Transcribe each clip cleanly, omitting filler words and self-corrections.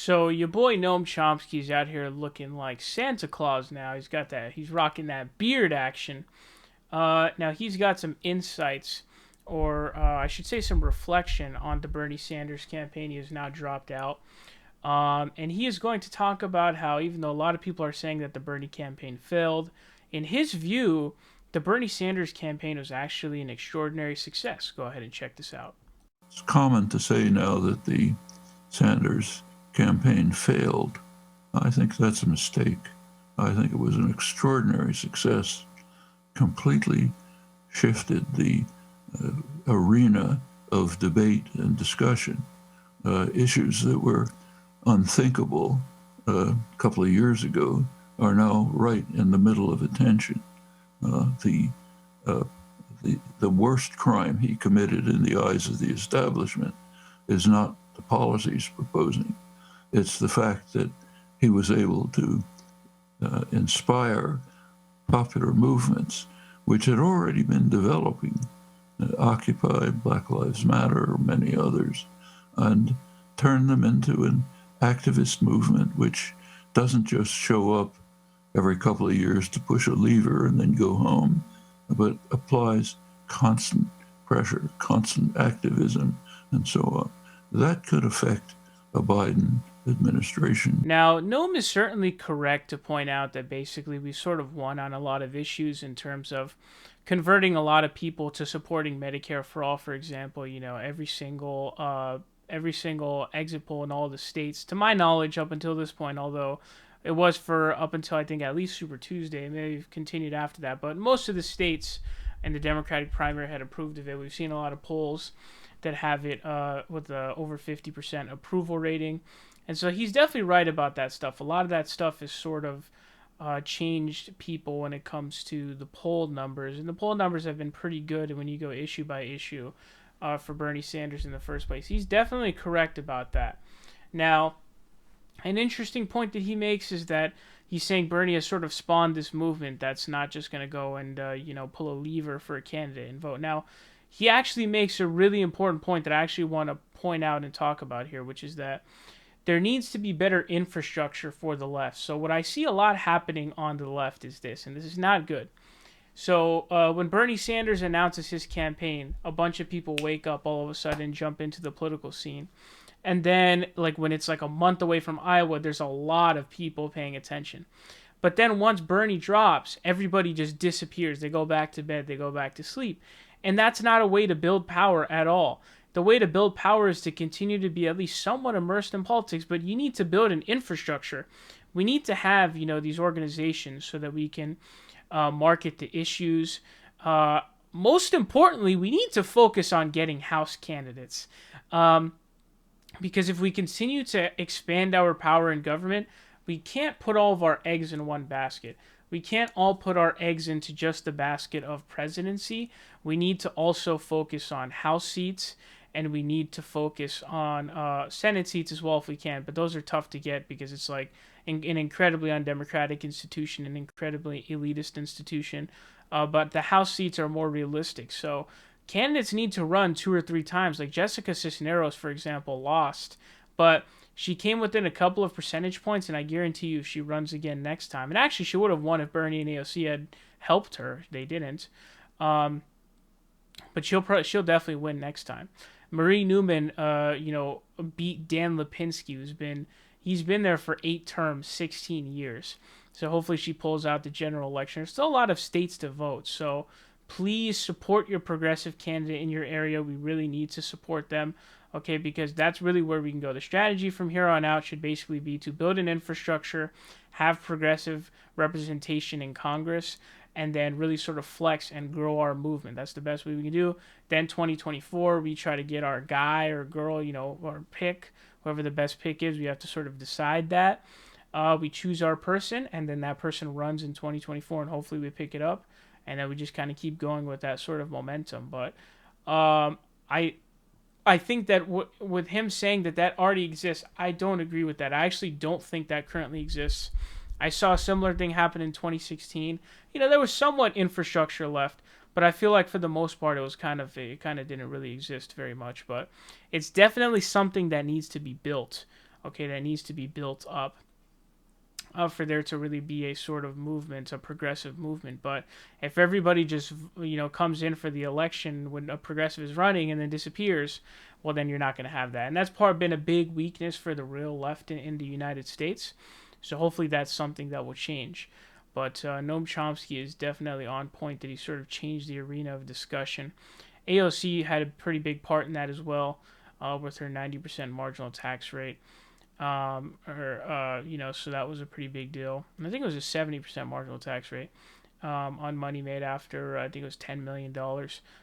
So your boy Noam Chomsky's out here looking like Santa Claus now. He's rocking that beard action. Now he's got some insights, or I should say some reflection on the Bernie Sanders campaign. He has now dropped out. And he is going to talk about how even though a lot of people are saying that the Bernie campaign failed, in his view, the Bernie Sanders campaign was actually an extraordinary success. Go ahead and check this out. It's common to say now that the Sanders campaign failed. I think that's a mistake. I think it was an extraordinary success, completely shifted the arena of debate and discussion. Issues that were unthinkable a couple of years ago are now right in the middle of attention. The worst crime he committed in the eyes of the establishment is not the policies proposing. It's the fact that he was able to inspire popular movements which had already been developing, Occupy, Black Lives Matter, many others, and turn them into an activist movement which doesn't just show up every couple of years to push a lever and then go home, but applies constant pressure, constant activism, and so on. That could affect a Biden administration. Now, Noam is certainly correct to point out that basically we sort of won on a lot of issues in terms of converting a lot of people to supporting Medicare for all, for example. Every single exit poll in all the states, to my knowledge, up until this point, although it was for up until I think at least Super Tuesday, maybe continued after that, but most of the states and the Democratic primary had approved of it. We've seen a lot of polls that have it with over 50% approval rating. And so he's definitely right about that stuff. A lot of that stuff is sort of changed people when it comes to the poll numbers. And the poll numbers have been pretty good when you go issue by issue for Bernie Sanders in the first place. He's definitely correct about that. Now, an interesting point that he makes is that he's saying Bernie has sort of spawned this movement that's not just going to go and, pull a lever for a candidate and vote. Now, he actually makes a really important point that I actually want to point out and talk about here, which is that there needs to be better infrastructure for the left. So what I see a lot happening on the left is this, and this is not good. So when Bernie Sanders announces his campaign, a bunch of people wake up all of a sudden and jump into the political scene. And then, like when it's like a month away from Iowa, there's a lot of people paying attention. But then once Bernie drops, everybody just disappears. They go back to bed. They go back to sleep. And that's not a way to build power at all. The way to build power is to continue to be at least somewhat immersed in politics, but you need to build an infrastructure. We need to have, these organizations so that we can market the issues. Most importantly, we need to focus on getting House candidates. Because if we continue to expand our power in government, we can't put all of our eggs in one basket. We can't all put our eggs into just the basket of presidency. We need to also focus on House seats, and we need to focus on Senate seats as well if we can. But those are tough to get because it's like an incredibly undemocratic institution, an incredibly elitist institution. But the House seats are more realistic. So candidates need to run 2 or 3 times. Like Jessica Cisneros, for example, lost, but she came within a couple of percentage points, and I guarantee you if she runs again next time, and actually she would have won if Bernie and AOC had helped her. They didn't. But she'll definitely win next time. Marie Newman, beat Dan Lipinski, he's been there for 8 terms, 16 years. So hopefully she pulls out the general election. There's still a lot of states to vote, so please support your progressive candidate in your area. We really need to support them, okay, because that's really where we can go. The strategy from here on out should basically be to build an infrastructure, have progressive representation in Congress, and then really sort of flex and grow our movement. That's the best way we can do. Then 2024, we try to get our guy or girl, or pick, whoever the best pick is. We have to sort of decide that. We choose our person, and then that person runs in 2024, and hopefully we pick it up. And then we just kind of keep going with that sort of momentum. But I think that with him saying that already exists, I don't agree with that. I actually don't think that currently exists. I saw a similar thing happen in 2016. There was somewhat infrastructure left, but I feel like for the most part it kind of didn't really exist very much. But it's definitely something that needs to be built. okay, that needs to be built up for there to really be a sort of movement, a progressive movement. But if everybody just comes in for the election when a progressive is running and then disappears, well then you're not going to have that. And that's been a big weakness for the real left in the United States. So hopefully that's something that will change. But Noam Chomsky is definitely on point that he sort of changed the arena of discussion. AOC had a pretty big part in that as well, with her 90% marginal tax rate. So that was a pretty big deal. And I think it was a 70% marginal tax rate on money made after, I think it was $10 million.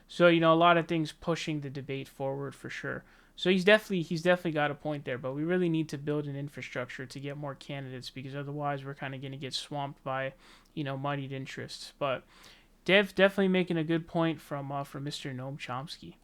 So, a lot of things pushing the debate forward for sure. So he's definitely got a point there, but we really need to build an infrastructure to get more candidates because otherwise we're kind of going to get swamped by, moneyed interests. But definitely making a good point from Mr. Noam Chomsky.